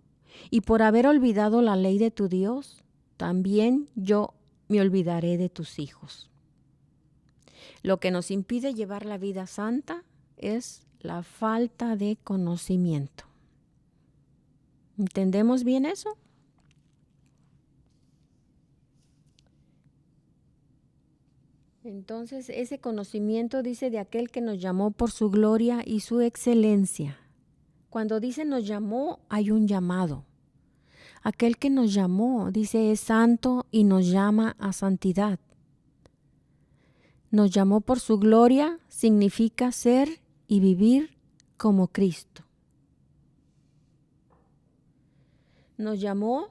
y por haber olvidado la ley de tu Dios, también yo me olvidaré de tus hijos. Lo que nos impide llevar la vida santa es la falta de conocimiento. ¿Entendemos bien eso? Entonces, ese conocimiento dice de aquel que nos llamó por su gloria y su excelencia. Cuando dice nos llamó, hay un llamado. Aquel que nos llamó, dice, es santo y nos llama a santidad. Nos llamó por su gloria, significa ser y vivir como Cristo. Nos llamó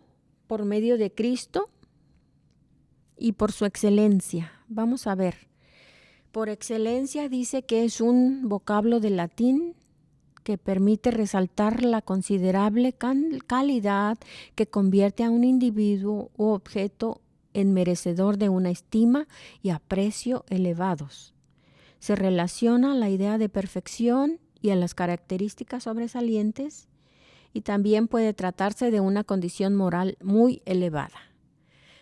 por medio de Cristo y por su excelencia. Vamos a ver. Por excelencia dice que es un vocablo de latín que permite resaltar la considerable calidad que convierte a un individuo u objeto en merecedor de una estima y aprecio elevados. Se relaciona a la idea de perfección y a las características sobresalientes, y también puede tratarse de una condición moral muy elevada.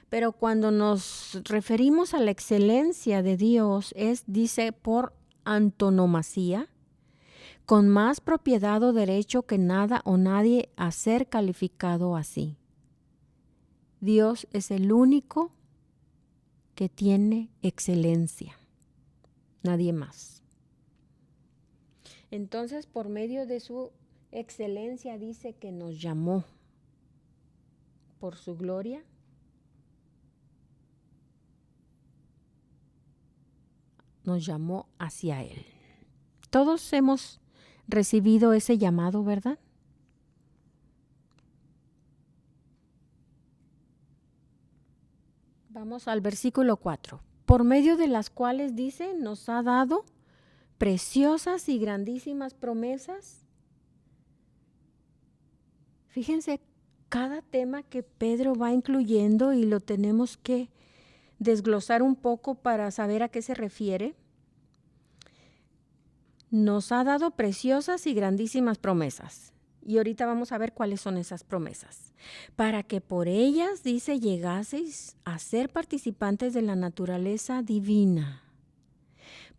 Pero cuando nos referimos a la excelencia de Dios, dice, por antonomasia, con más propiedad o derecho que nada o nadie a ser calificado así. Dios es el único que tiene excelencia, nadie más. Entonces, por medio de su excelencia, dice que nos llamó por su gloria, nos llamó hacia Él. Todos hemos recibido ese llamado, ¿verdad? Vamos al versículo 4. Por medio de las cuales, dice, nos ha dado preciosas y grandísimas promesas. Fíjense cada tema que Pedro va incluyendo y lo tenemos que desglosar un poco para saber a qué se refiere. Nos ha dado preciosas y grandísimas promesas. Y ahorita vamos a ver cuáles son esas promesas. Para que por ellas, dice, llegaseis a ser participantes de la naturaleza divina.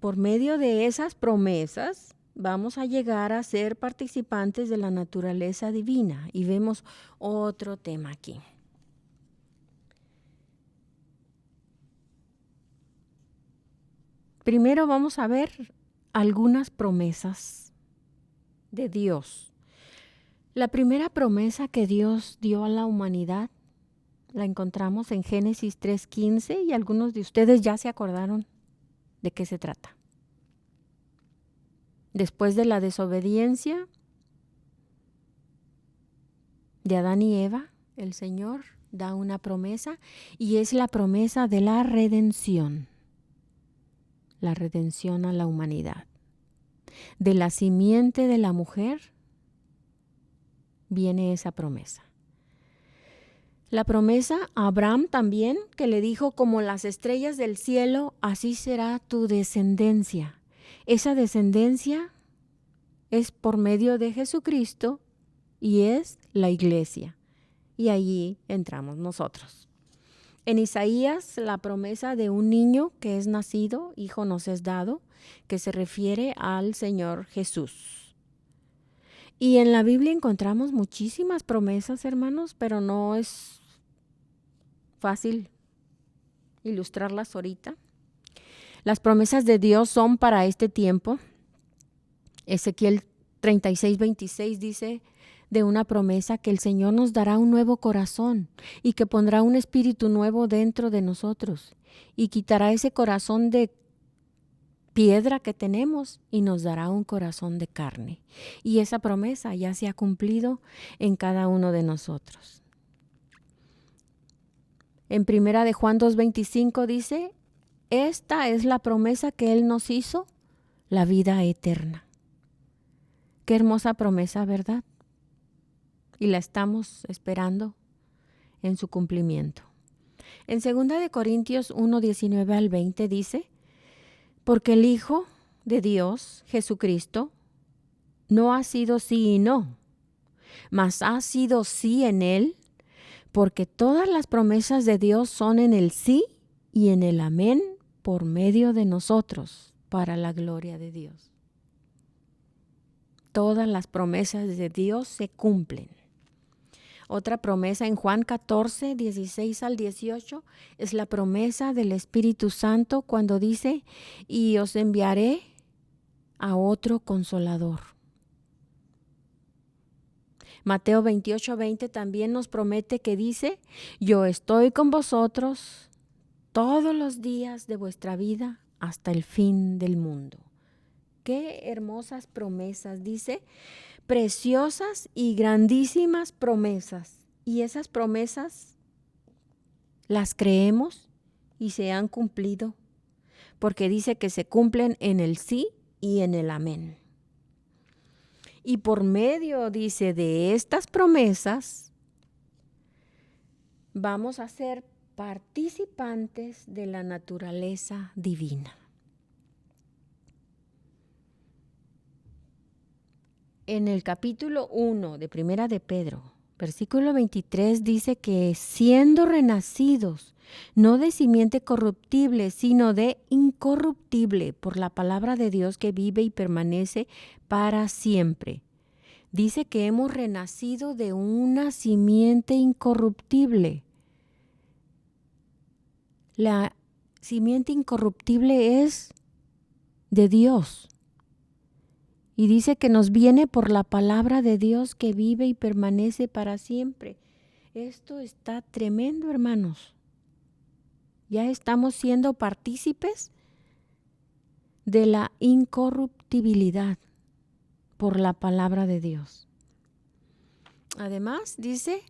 Por medio de esas promesas, vamos a llegar a ser participantes de la naturaleza divina. Y vemos otro tema aquí. Primero vamos a ver algunas promesas de Dios. La primera promesa que Dios dio a la humanidad la encontramos en Génesis 3:15 y algunos de ustedes ya se acordaron de qué se trata. Después de la desobediencia de Adán y Eva, el Señor da una promesa y es la promesa de la redención a la humanidad. De la simiente de la mujer viene esa promesa. La promesa a Abraham también, que le dijo, como las estrellas del cielo, así será tu descendencia. Esa descendencia es por medio de Jesucristo y es la iglesia. Y allí entramos nosotros. En Isaías, la promesa de un niño que es nacido, hijo nos es dado, que se refiere al Señor Jesús. Y en la Biblia encontramos muchísimas promesas, hermanos, pero no es fácil ilustrarlas ahorita. Las promesas de Dios son para este tiempo. Ezequiel 36:26 dice de una promesa que el Señor nos dará un nuevo corazón y que pondrá un espíritu nuevo dentro de nosotros y quitará ese corazón de piedra que tenemos y nos dará un corazón de carne. Y esa promesa ya se ha cumplido en cada uno de nosotros. En 1 de Juan 2:25 dice, esta es la promesa que Él nos hizo la vida eterna. Qué hermosa promesa, ¿verdad? Y la estamos esperando en su cumplimiento. En 2 Corintios 1, 19 al 20 dice, porque el Hijo de Dios, Jesucristo, no ha sido sí y no, mas ha sido sí en Él, porque todas las promesas de Dios son en el sí y en el amén por medio de nosotros, para la gloria de Dios. Todas las promesas de Dios se cumplen. Otra promesa en Juan 14, 16 al 18 es la promesa del Espíritu Santo cuando dice, y os enviaré a otro consolador. Mateo 28, 20 también nos promete que dice, yo estoy con vosotros todos los días de vuestra vida hasta el fin del mundo. Qué hermosas promesas, dice, preciosas y grandísimas promesas. Y esas promesas las creemos y se han cumplido, porque dice que se cumplen en el sí y en el amén. Y por medio, dice, de estas promesas, vamos a ser participantes de la naturaleza divina. En el capítulo 1 de Primera de Pedro, versículo 23, dice que siendo renacidos, no de simiente corruptible, sino de incorruptible, por la palabra de Dios que vive y permanece para siempre. Dice que hemos renacido de una simiente incorruptible. La simiente incorruptible es de Dios. Y dice que nos viene por la palabra de Dios que vive y permanece para siempre. Esto está tremendo, hermanos. Ya estamos siendo partícipes de la incorruptibilidad por la palabra de Dios. Además, dice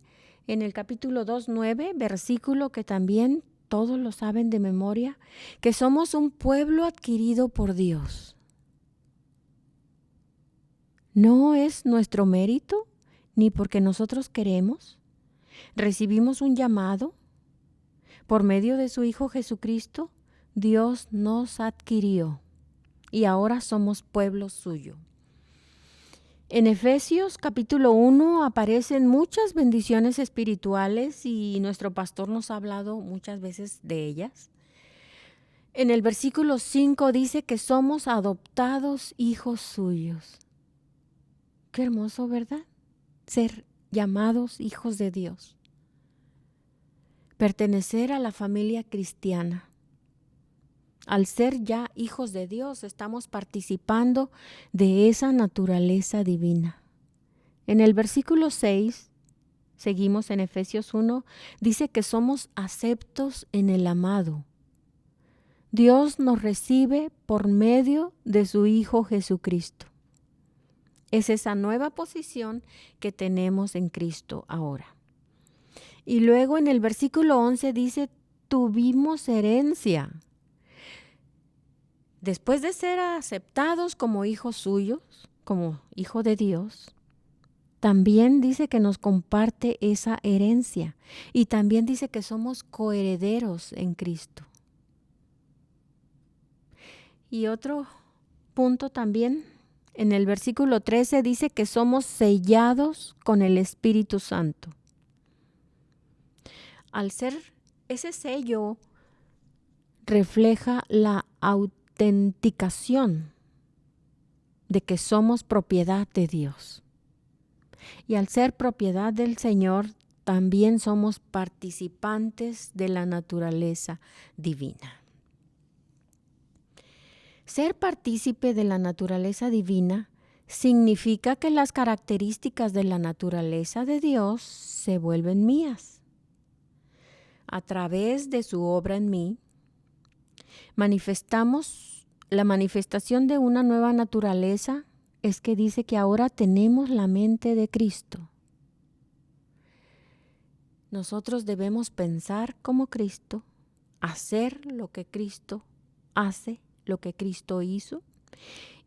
en el capítulo 2, 9, versículo que también todos lo saben de memoria, que somos un pueblo adquirido por Dios. No es nuestro mérito, ni porque nosotros queremos. Recibimos un llamado. Por medio de su Hijo Jesucristo, Dios nos adquirió y ahora somos pueblo suyo. En Efesios capítulo 1 aparecen muchas bendiciones espirituales y nuestro pastor nos ha hablado muchas veces de ellas. En el versículo 5 dice que somos adoptados hijos suyos. Qué hermoso, ¿verdad? Ser llamados hijos de Dios. Pertenecer a la familia cristiana. Al ser ya hijos de Dios, estamos participando de esa naturaleza divina. En el versículo 6, seguimos en Efesios 1, dice que somos aceptos en el amado. Dios nos recibe por medio de su Hijo Jesucristo. Es esa nueva posición que tenemos en Cristo ahora. Y luego en el versículo 11 dice, tuvimos herencia. Después de ser aceptados como hijos suyos, como hijo de Dios, también dice que nos comparte esa herencia. Y también dice que somos coherederos en Cristo. Y otro punto también, en el versículo 13 dice que somos sellados con el Espíritu Santo. Al ser ese sello, refleja la autenticación de que somos propiedad de Dios. Y al ser propiedad del Señor, también somos participantes de la naturaleza divina. Ser partícipe de la naturaleza divina significa que las características de la naturaleza de Dios se vuelven mías. A través de su obra en mí, manifestamos la manifestación de una nueva naturaleza, es que dice que ahora tenemos la mente de Cristo. Nosotros debemos pensar como Cristo, hacer lo que Cristo hace, lo que Cristo hizo,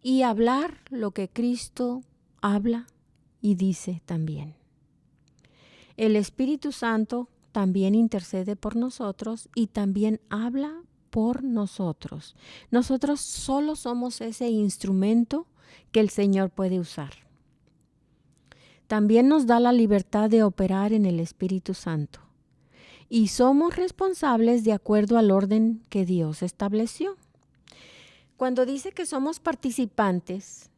y hablar lo que Cristo habla y dice también. El Espíritu Santo también intercede por nosotros y también habla por nosotros. Nosotros solo somos ese instrumento que el Señor puede usar. También nos da la libertad de operar en el Espíritu Santo. Y somos responsables de acuerdo al orden que Dios estableció. Cuando dice que somos participantes,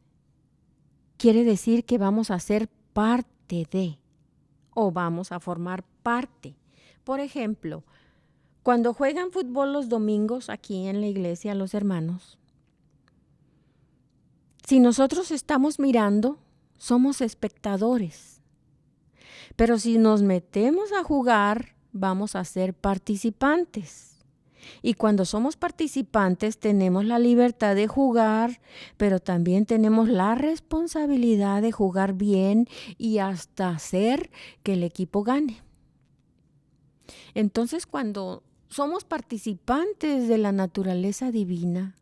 quiere decir que vamos a ser parte de, o vamos a formar parte. Por ejemplo, cuando juegan fútbol los domingos aquí en la iglesia los hermanos, si nosotros estamos mirando, somos espectadores. Pero si nos metemos a jugar, vamos a ser participantes. Y cuando somos participantes tenemos la libertad de jugar, pero también tenemos la responsabilidad de jugar bien y hasta hacer que el equipo gane. Entonces, cuando somos participantes de la naturaleza divina,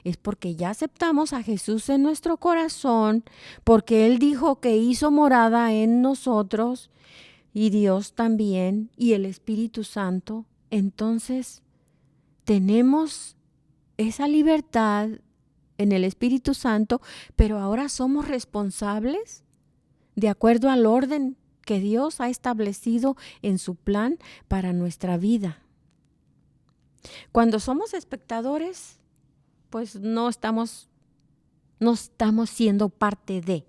es porque ya aceptamos a Jesús en nuestro corazón, porque Él dijo que hizo morada en nosotros, y Dios también, y el Espíritu Santo. Entonces, tenemos esa libertad en el Espíritu Santo, pero ahora somos responsables de acuerdo al orden que Dios ha establecido en su plan para nuestra vida. Cuando somos espectadores, pues no estamos siendo parte de.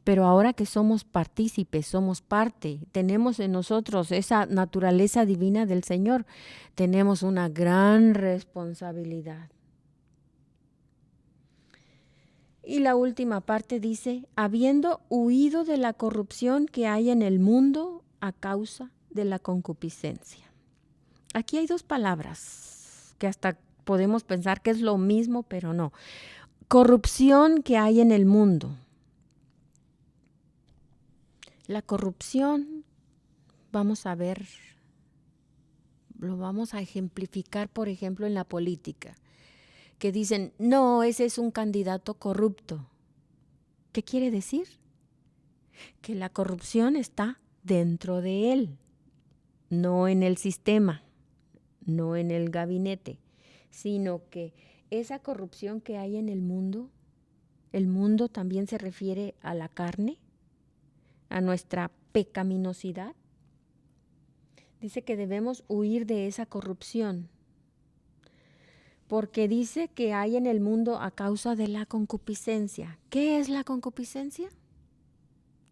Pero ahora que somos partícipes, somos parte, tenemos en nosotros esa naturaleza divina del Señor, tenemos una gran responsabilidad. Y la última parte dice, habiendo huido de la corrupción que hay en el mundo a causa de la concupiscencia. Aquí hay dos palabras que hasta podemos pensar que es lo mismo, pero no. Corrupción que hay en el mundo. La corrupción, vamos a ver, lo vamos a ejemplificar, por ejemplo, en la política, que dicen, no, ese es un candidato corrupto. ¿Qué quiere decir? Que la corrupción está dentro de él, no en el sistema, no en el gabinete, sino que esa corrupción que hay en el mundo también se refiere a la carne, a nuestra pecaminosidad. Dice que debemos huir de esa corrupción, porque dice que hay en el mundo a causa de la concupiscencia. ¿Qué es la concupiscencia?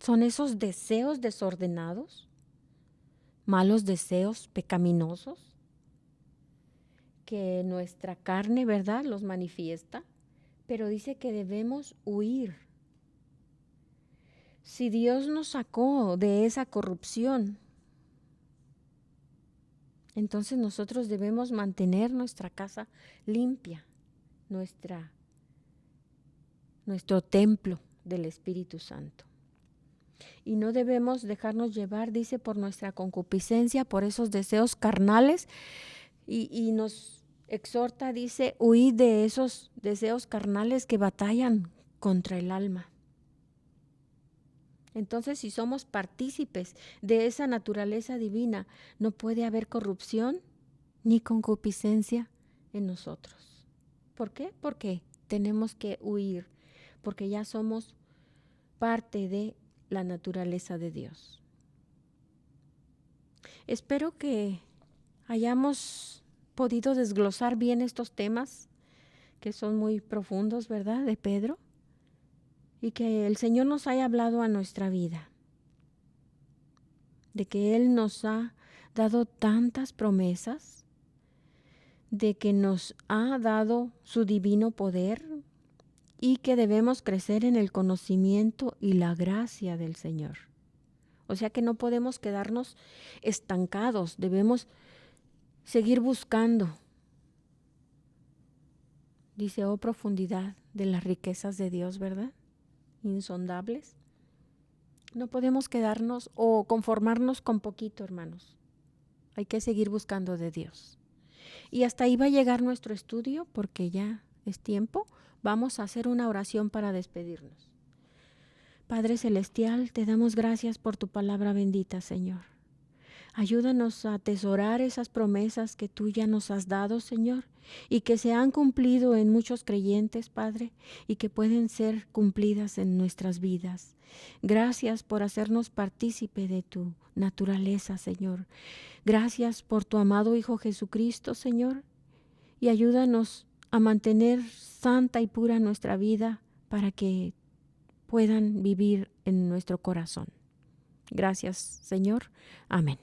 Son esos deseos desordenados, malos deseos pecaminosos, que nuestra carne, ¿verdad?, los manifiesta, pero dice que debemos huir. Si Dios nos sacó de esa corrupción, entonces nosotros debemos mantener nuestra casa limpia, nuestro templo del Espíritu Santo. Y no debemos dejarnos llevar, dice, por nuestra concupiscencia, por esos deseos carnales, y nos exhorta, dice, huid de esos deseos carnales que batallan contra el alma. Entonces, si somos partícipes de esa naturaleza divina, no puede haber corrupción ni concupiscencia en nosotros. ¿Por qué? Porque tenemos que huir, porque ya somos parte de la naturaleza de Dios. Espero que hayamos podido desglosar bien estos temas que son muy profundos, ¿verdad?, de Pedro. Y que el Señor nos haya hablado a nuestra vida, de que Él nos ha dado tantas promesas, de que nos ha dado su divino poder y que debemos crecer en el conocimiento y la gracia del Señor. O sea que no podemos quedarnos estancados, debemos seguir buscando. Dice, oh profundidad de las riquezas de Dios, ¿verdad?, insondables. No podemos quedarnos o conformarnos con poquito, hermanos. Hay que seguir buscando de Dios. Y hasta ahí va a llegar nuestro estudio, porque ya es tiempo, vamos a hacer una oración para despedirnos. Padre Celestial, te damos gracias por tu palabra bendita, Señor. Ayúdanos a atesorar esas promesas que tú ya nos has dado, Señor, y que se han cumplido en muchos creyentes, Padre, y que pueden ser cumplidas en nuestras vidas. Gracias por hacernos partícipe de tu naturaleza, Señor. Gracias por tu amado Hijo Jesucristo, Señor, y ayúdanos a mantener santa y pura nuestra vida para que puedan vivir en nuestro corazón. Gracias, Señor. Amén.